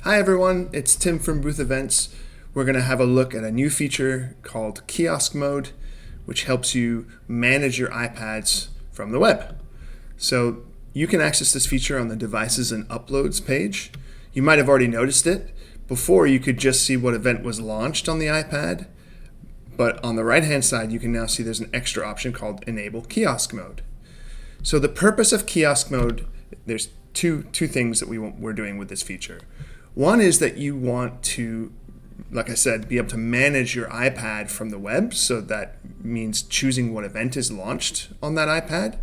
Hi everyone, it's Tim from Booth.Events. We're going to have a look at a new feature called Kiosk Mode, which helps you manage your iPads from the web. So you can access this feature on the Devices and Uploads page. You might have already noticed it. Before, you could just see what event was launched on the iPad, but on the right-hand side, you can now see there's an extra option called Enable Kiosk Mode. So the purpose of Kiosk Mode, there's two things that we're doing with this feature. One is that you want to, like I said, be able to manage your iPad from the web, so that means choosing what event is launched on that iPad.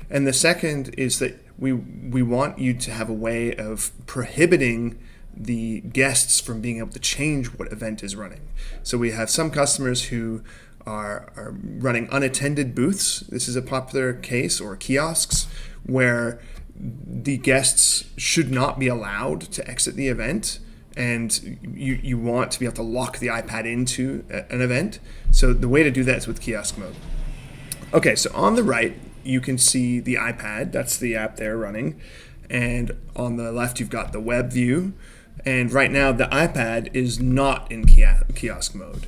And the second is that we want you to have a way of prohibiting the guests from being able to change what event is running. So we have some customers who are running unattended booths. This is a popular case, or kiosks, where the guests should not be allowed to exit the event, and you want to be able to lock the iPad into an event. So the way to do that is with Kiosk Mode. Okay, so on the right, you can see the iPad. That's the app there running. And on the left, you've got the web view. And right now, the iPad is not in Kiosk Mode.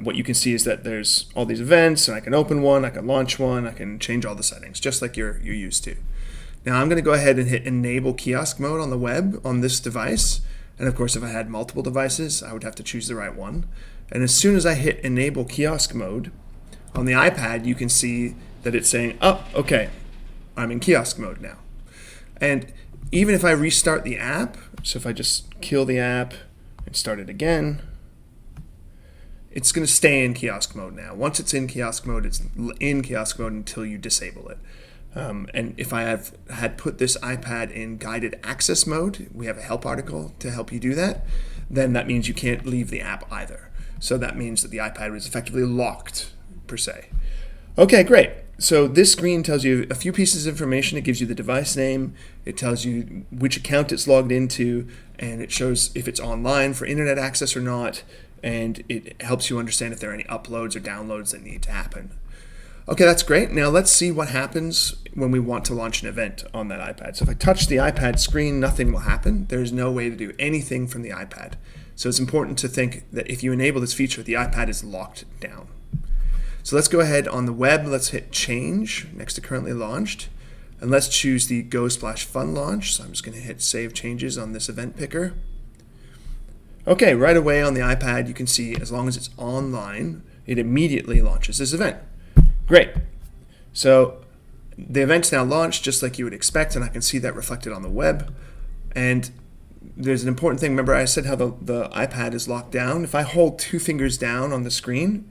What you can see is that there's all these events, and I can open one, I can launch one, I can change all the settings, just like you're used to. Now I'm going to go ahead and hit Enable Kiosk Mode on the web on this device. And of course, if I had multiple devices, I would have to choose the right one. And as soon as I hit Enable Kiosk Mode on the iPad, you can see that it's saying, oh, okay, I'm in Kiosk Mode now. And even if I restart the app, so if I just kill the app and start it again, it's going to stay in Kiosk Mode now. Once it's in Kiosk Mode, it's in Kiosk Mode until you disable it. And if I had put this iPad in guided access mode, we have a help article to help you do that, then that means you can't leave the app either. So that means that the iPad was effectively locked, per se. Okay, great. So this screen tells you a few pieces of information. It gives you the device name, it tells you which account it's logged into, and it shows if it's online for internet access or not, and it helps you understand if there are any uploads or downloads that need to happen. Okay, that's great. Now let's see what happens when we want to launch an event on that iPad. So if I touch the iPad screen, nothing will happen. There's no way to do anything from the iPad. So it's important to think that if you enable this feature, the iPad is locked down. So let's go ahead on the web. Let's hit Change next to Currently Launched. And let's choose the Go/Fun launch. So I'm just going to hit Save Changes on this event picker. Okay, right away on the iPad, you can see as long as it's online, it immediately launches this event. Great. So the event's now launched just like you would expect, and I can see that reflected on the web. And there's an important thing. Remember I said how the iPad is locked down? If I hold two fingers down on the screen,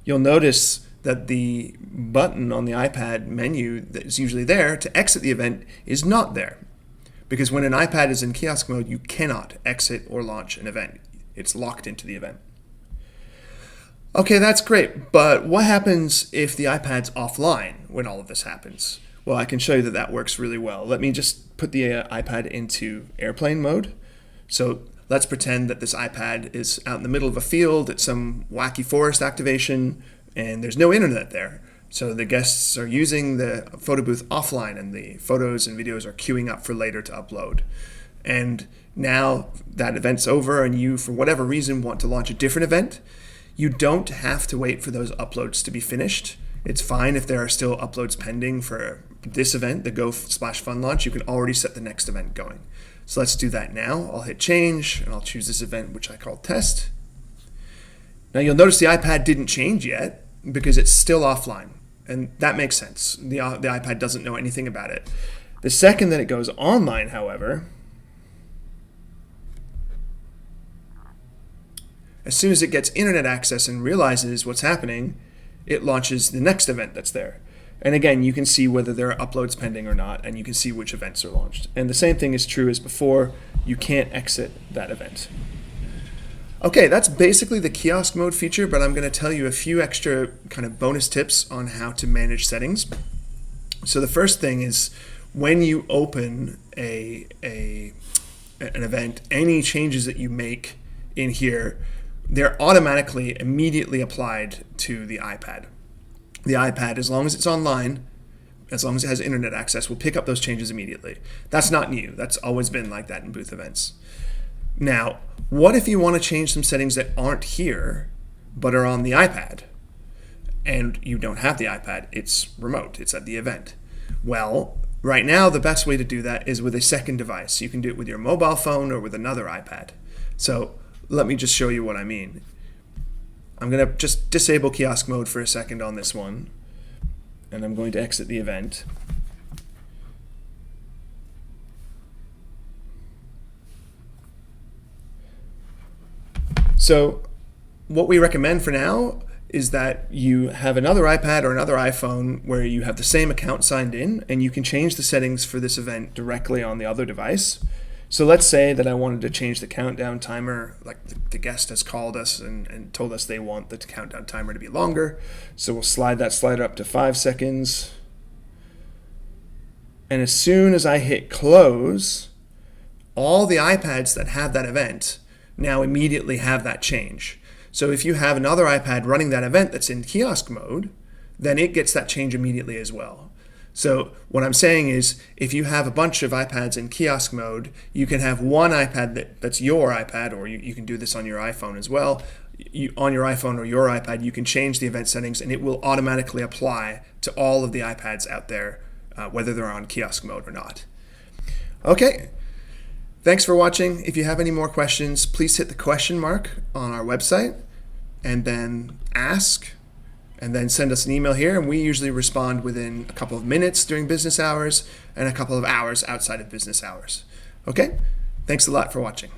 you'll notice that the button on the iPad menu that is usually there to exit the event is not there. Because when an iPad is in Kiosk Mode, you cannot exit or launch an event. It's locked into the event. Okay, that's great, but what happens if the iPad's offline when all of this happens? Well, I can show you that that works really well. Let me just put the iPad into airplane mode. So let's pretend that this iPad is out in the middle of a field at some wacky forest activation, and there's no internet there. So the guests are using the photo booth offline, and the photos and videos are queuing up for later to upload. And now that event's over, and you, for whatever reason, want to launch a different event, you don't have to wait for those uploads to be finished. It's fine if there are still uploads pending for this event, the Go/Fun launch. You can already set the next event going. So let's do that now. I'll hit Change, and I'll choose this event, which I call Test. Now you'll notice the iPad didn't change yet because it's still offline, and that makes sense. The iPad doesn't know anything about it. The second that it goes online, however, as soon as it gets internet access and realizes what's happening, it launches the next event that's there. And again, you can see whether there are uploads pending or not, and you can see which events are launched. And the same thing is true as before. You can't exit that event. Okay, that's basically the Kiosk Mode feature, but I'm going to tell you a few extra kind of bonus tips on how to manage settings. So the first thing is when you open an event, any changes that you make in here, they're automatically immediately applied to the iPad. The iPad, as long as it's online, as long as it has internet access, will pick up those changes immediately. That's not new. That's always been like that in Booth Events. Now, what if you want to change some settings that aren't here, but are on the iPad? And you don't have the iPad, it's remote, it's at the event. Well, right now, the best way to do that is with a second device. You can do it with your mobile phone or with another iPad. So let me just show you what I mean. I'm going to just disable kiosk mode for a second on this one, and I'm going to exit the event. So what we recommend for now is that you have another iPad or another iPhone where you have the same account signed in, and you can change the settings for this event directly on the other device. So let's say that I wanted to change the countdown timer, like the guest has called us and told us they want the countdown timer to be longer. So we'll slide that slider up to 5 seconds. And as soon as I hit close, all the iPads that have that event now immediately have that change. So if you have another iPad running that event that's in kiosk mode, then it gets that change immediately as well. So what I'm saying is, if you have a bunch of iPads in kiosk mode, you can have one iPad that's your iPad, or you can do this on your iPhone as well. On your iPhone or your iPad, you can change the event settings, and it will automatically apply to all of the iPads out there, whether they're on kiosk mode or not. Okay. Thanks for watching. If you have any more questions, please hit the question mark on our website and then ask, and then send us an email here. And we usually respond within a couple of minutes during business hours and a couple of hours outside of business hours. Okay? Thanks a lot for watching.